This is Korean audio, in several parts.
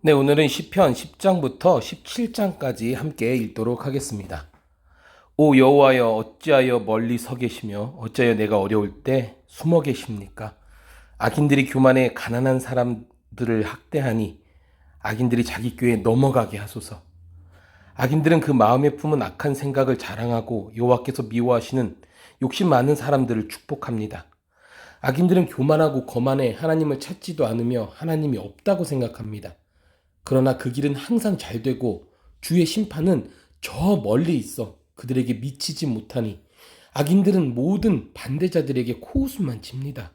네, 오늘은 시편 10장부터 17장까지 함께 읽도록 하겠습니다. 오 여호와여, 어찌하여 멀리 서 계시며 어찌하여 내가 어려울 때 숨어 계십니까? 악인들이 교만해 가난한 사람들을 학대하니 악인들이 자기 꾀에 넘어가게 하소서. 악인들은 그 마음에 품은 악한 생각을 자랑하고 여호와께서 미워하시는 욕심 많은 사람들을 축복합니다. 악인들은 교만하고 거만해 하나님을 찾지도 않으며 하나님이 없다고 생각합니다. 그러나 그 길은 항상 잘 되고 주의 심판은 저 멀리 있어 그들에게 미치지 못하니 악인들은 모든 반대자들에게 코웃음만 칩니다.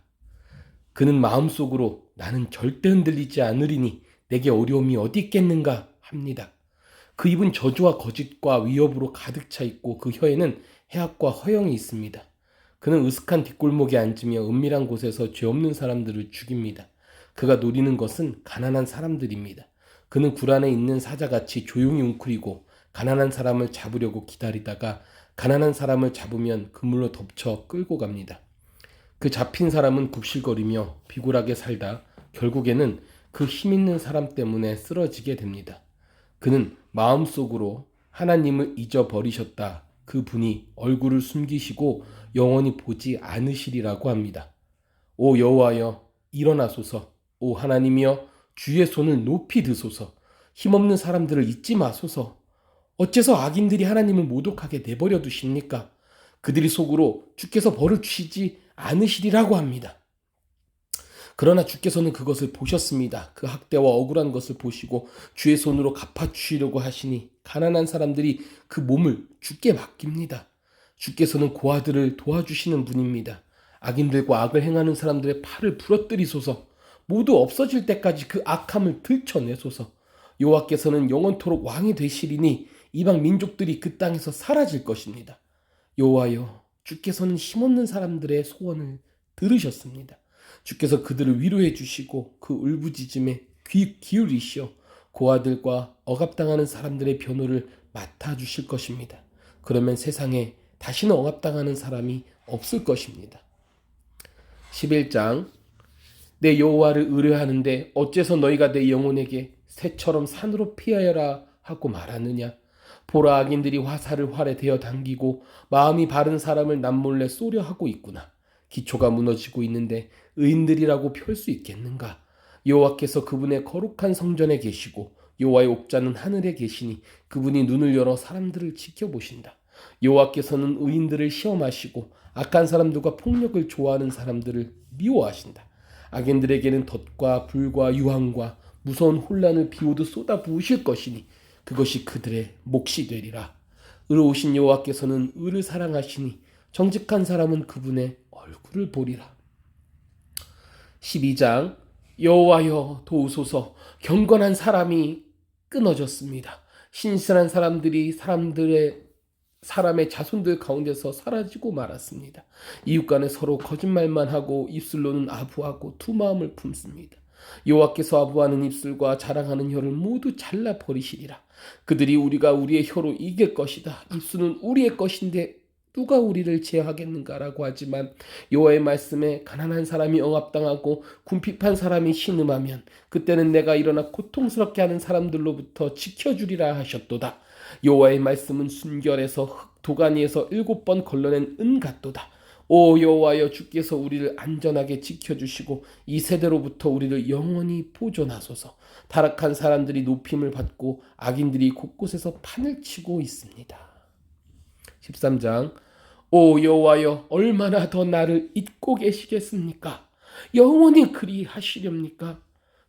그는 마음속으로 나는 절대 흔들리지 않으리니 내게 어려움이 어디 있겠는가 합니다. 그 입은 저주와 거짓과 위협으로 가득 차 있고 그 혀에는 해악과 허영이 있습니다. 그는 으슥한 뒷골목에 앉으며 은밀한 곳에서 죄 없는 사람들을 죽입니다. 그가 노리는 것은 가난한 사람들입니다. 그는 굴 안에 있는 사자같이 조용히 웅크리고 가난한 사람을 잡으려고 기다리다가 가난한 사람을 잡으면 그물로 덮쳐 끌고 갑니다. 그 잡힌 사람은 굽실거리며 비굴하게 살다 결국에는 그 힘있는 사람 때문에 쓰러지게 됩니다. 그는 마음속으로 하나님을 잊어버리셨다. 그 분이 얼굴을 숨기시고 영원히 보지 않으시리라고 합니다. 오 여호와여, 일어나소서. 오 하나님이여, 주의 손을 높이 드소서. 힘없는 사람들을 잊지 마소서. 어째서 악인들이 하나님을 모독하게 내버려 두십니까? 그들이 속으로 주께서 벌을 주시지 않으시리라고 합니다. 그러나 주께서는 그것을 보셨습니다. 그 학대와 억울한 것을 보시고 주의 손으로 갚아주시려고 하시니 가난한 사람들이 그 몸을 주께 맡깁니다. 주께서는 고아들을 도와주시는 분입니다. 악인들과 악을 행하는 사람들의 팔을 부러뜨리소서. 모두 없어질 때까지 그 악함을 들춰내소서. 여호와께서는 영원토록 왕이 되시리니 이방 민족들이 그 땅에서 사라질 것입니다. 여호와여, 주께서는 힘없는 사람들의 소원을 들으셨습니다. 주께서 그들을 위로해 주시고 그 울부짖음에 귀 기울이시어 고아들과 억압당하는 사람들의 변호를 맡아주실 것입니다. 그러면 세상에 다시는 억압당하는 사람이 없을 것입니다. 11장. 내 여호와를 의뢰하는데 어째서 너희가 내 영혼에게 새처럼 산으로 피하여라 하고 말하느냐? 보라, 악인들이 화살을 활에 대어 당기고 마음이 바른 사람을 남몰래 쏘려 하고 있구나. 기초가 무너지고 있는데 의인들이라고 펼 수 있겠는가? 여호와께서 그분의 거룩한 성전에 계시고 여호와의 옥자는 하늘에 계시니 그분이 눈을 열어 사람들을 지켜보신다. 여호와께서는 의인들을 시험하시고 악한 사람들과 폭력을 좋아하는 사람들을 미워하신다. 악인들에게는 덫과 불과 유황과 무서운 혼란을 비오듯 쏟아 부으실 것이니 그것이 그들의 몫이 되리라. 의로우신 여호와께서는 의를 사랑하시니 정직한 사람은 그분의 얼굴을 보리라. 12장. 여호와여, 도우소서. 경건한 사람이 끊어졌습니다. 신실한 사람들이 사람의 자손들 가운데서 사라지고 말았습니다. 이웃 간에 서로 거짓말만 하고 입술로는 아부하고 두 마음을 품습니다. 여호와께서 아부하는 입술과 자랑하는 혀를 모두 잘라 버리시리라. 그들이 우리가 우리의 혀로 이길 것이다. 입술은 우리의 것인데 누가 우리를 제어하겠는가라고 하지만 여호와의 말씀에 가난한 사람이 억압당하고 궁핍한 사람이 신음하면 그때는 내가 일어나 고통스럽게 하는 사람들로부터 지켜주리라 하셨도다. 여호와의 말씀은 순결에서 흙 도가니에서 7번 걸러낸 은 같도다. 오 여호와여, 주께서 우리를 안전하게 지켜주시고 이 세대로부터 우리를 영원히 보존하소서. 타락한 사람들이 높임을 받고 악인들이 곳곳에서 판을 치고 있습니다. 13장. 오 여호와여, 얼마나 더 나를 잊고 계시겠습니까? 영원히 그리 하시렵니까?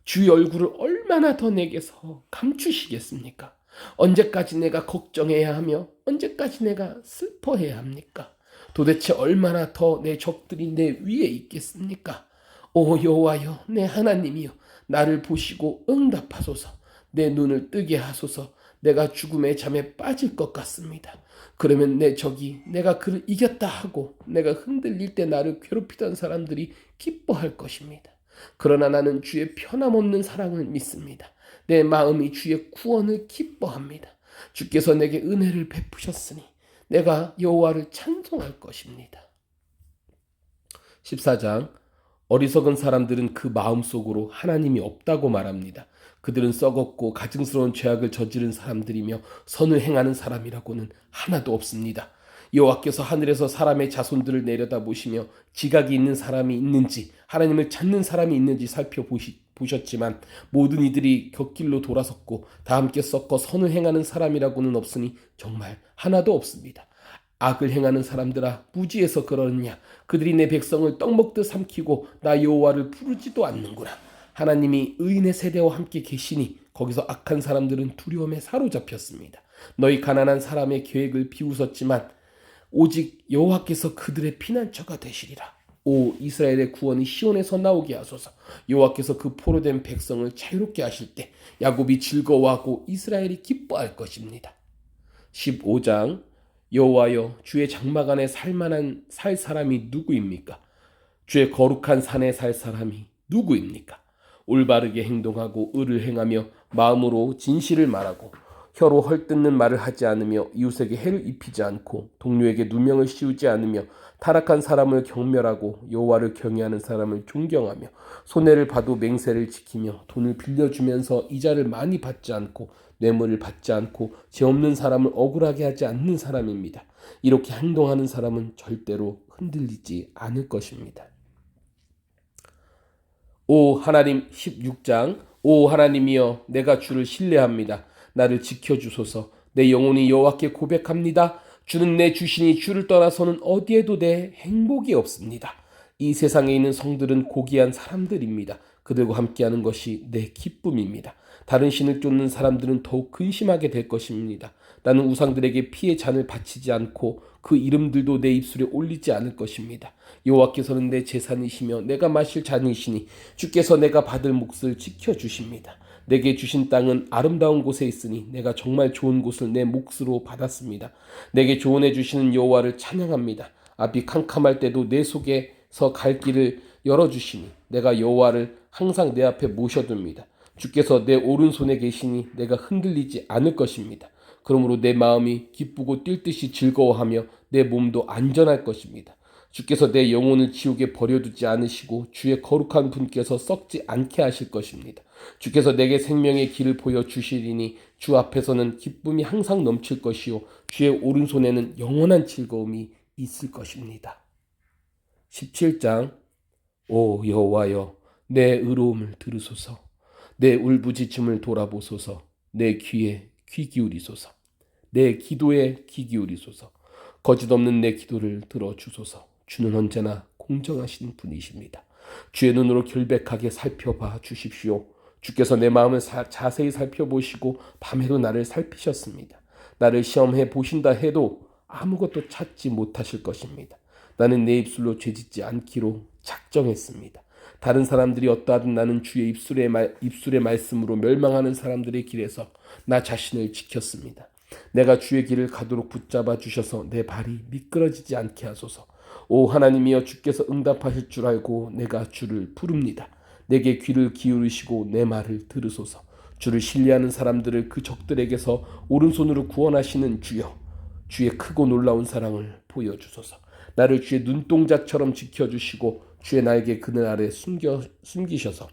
주의 얼굴을 얼마나 더 내게서 감추시겠습니까? 언제까지 내가 걱정해야 하며 언제까지 내가 슬퍼해야 합니까? 도대체 얼마나 더 내 적들이 내 위에 있겠습니까? 오 여호와여, 내 하나님이여, 나를 보시고 응답하소서. 내 눈을 뜨게 하소서. 내가 죽음의 잠에 빠질 것 같습니다. 그러면 내 적이 내가 그를 이겼다 하고 내가 흔들릴 때 나를 괴롭히던 사람들이 기뻐할 것입니다. 그러나 나는 주의 편함없는 사랑을 믿습니다. 내 마음이 주의 구원을 기뻐합니다. 주께서 내게 은혜를 베푸셨으니 내가 여호와를 찬송할 것입니다. 14장. 어리석은 사람들은 그 마음속으로 하나님이 없다고 말합니다. 그들은 썩었고 가증스러운 죄악을 저지른 사람들이며 선을 행하는 사람이라고는 하나도 없습니다. 여호와께서 하늘에서 사람의 자손들을 내려다보시며 지각이 있는 사람이 있는지 하나님을 찾는 사람이 있는지 살펴보셨지만 모든 이들이 곁길로 돌아섰고 다 함께 썩고 선을 행하는 사람이라고는 없으니 정말 하나도 없습니다. 악을 행하는 사람들아 무지해서 그러느냐. 그들이 내 백성을 떡 먹듯 삼키고 나 여호와를 부르지도 않는구나. 하나님이 의인의 세대와 함께 계시니 거기서 악한 사람들은 두려움에 사로잡혔습니다. 너희 가난한 사람의 계획을 비웃었지만 오직 여호와께서 그들의 피난처가 되시리라. 오 이스라엘의 구원이 시온에서 나오게 하소서. 여호와께서 그 포로된 백성을 자유롭게 하실 때 야곱이 즐거워하고 이스라엘이 기뻐할 것입니다. 15장 여호와여 주의 장막 안에 살 사람이 누구입니까? 주의 거룩한 산에 살 사람이 누구입니까? 올바르게 행동하고 의를 행하며 마음으로 진실을 말하고 혀로 헐뜯는 말을 하지 않으며 이웃에게 해를 입히지 않고 동료에게 누명을 씌우지 않으며 타락한 사람을 경멸하고 여호와를 경외하는 사람을 존경하며 손해를 봐도 맹세를 지키며 돈을 빌려주면서 이자를 많이 받지 않고 뇌물을 받지 않고 죄 없는 사람을 억울하게 하지 않는 사람입니다. 이렇게 행동하는 사람은 절대로 흔들리지 않을 것입니다. 오 하나님 16장 오 하나님이여 내가 주를 신뢰합니다. 나를 지켜주소서. 내 영혼이 여호와께 고백합니다. 주는 내 주시니 주를 떠나서는 어디에도 내 행복이 없습니다. 이 세상에 있는 성들은 고귀한 사람들입니다. 그들과 함께하는 것이 내 기쁨입니다. 다른 신을 쫓는 사람들은 더욱 근심하게 될 것입니다. 나는 우상들에게 피의 잔을 바치지 않고 그 이름들도 내 입술에 올리지 않을 것입니다. 여호와께서는 내 재산이시며 내가 마실 잔이시니 주께서 내가 받을 몫을 지켜주십니다. 내게 주신 땅은 아름다운 곳에 있으니 내가 정말 좋은 곳을 내 몫으로 받았습니다. 내게 조언해 주시는 여호와를 찬양합니다. 앞이 캄캄할 때도 내 속에서 갈 길을 열어주시니 내가 여호와를 항상 내 앞에 모셔둡니다. 주께서 내 오른손에 계시니 내가 흔들리지 않을 것입니다. 그러므로 내 마음이 기쁘고 뛸 듯이 즐거워하며 내 몸도 안전할 것입니다. 주께서 내 영혼을 지옥에 버려두지 않으시고 주의 거룩한 분께서 썩지 않게 하실 것입니다. 주께서 내게 생명의 길을 보여주시리니 주 앞에서는 기쁨이 항상 넘칠 것이요 주의 오른손에는 영원한 즐거움이 있을 것입니다. 17장 오 여호와여 내 의로움을 들으소서. 내 울부짖음을 돌아보소서. 내 귀에 귀 기울이소서. 내 기도에 귀 기울이소서. 거짓 없는 내 기도를 들어주소서. 주는 언제나 공정하신 분이십니다. 주의 눈으로 결백하게 살펴봐 주십시오. 주께서 내 마음을 자세히 살펴보시고 밤에도 나를 살피셨습니다. 나를 시험해 보신다 해도 아무것도 찾지 못하실 것입니다. 나는 내 입술로 죄짓지 않기로 작정했습니다. 다른 사람들이 어떠하든 나는 주의 입술의 말씀으로 멸망하는 사람들의 길에서 나 자신을 지켰습니다. 내가 주의 길을 가도록 붙잡아 주셔서 내 발이 미끄러지지 않게 하소서. 오 하나님이여 주께서 응답하실 줄 알고 내가 주를 부릅니다. 내게 귀를 기울이시고 내 말을 들으소서. 주를 신뢰하는 사람들을 그 적들에게서 오른손으로 구원하시는 주여, 주의 크고 놀라운 사랑을 보여주소서. 나를 주의 눈동자처럼 지켜주시고 주의 날개 그늘 아래 숨기셔서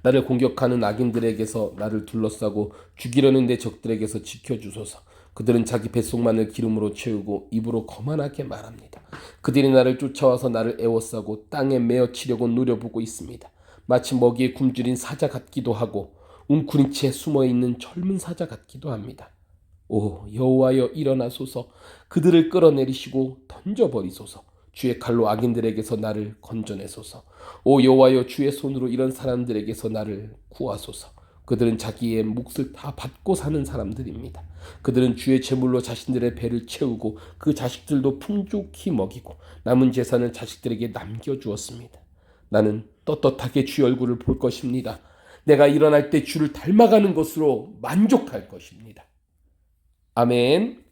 나를 공격하는 악인들에게서 나를 둘러싸고 죽이려는 내 적들에게서 지켜주소서. 그들은 자기 뱃속만을 기름으로 채우고 입으로 거만하게 말합니다. 그들이 나를 쫓아와서 나를 애워싸고 땅에 메어치려고 노려보고 있습니다. 마치 먹이에 굶주린 사자 같기도 하고 웅크린 채 숨어있는 젊은 사자 같기도 합니다. 오 여호와여 일어나소서. 그들을 끌어내리시고 던져버리소서. 주의 칼로 악인들에게서 나를 건져내소서. 오 여호와여 주의 손으로 이런 사람들에게서 나를 구하소서. 그들은 자기의 몫을 다 받고 사는 사람들입니다. 그들은 주의 제물로 자신들의 배를 채우고 그 자식들도 풍족히 먹이고 남은 재산을 자식들에게 남겨주었습니다. 나는 떳떳하게 주의 얼굴을 볼 것입니다. 내가 일어날 때 주를 닮아가는 것으로 만족할 것입니다. 아멘.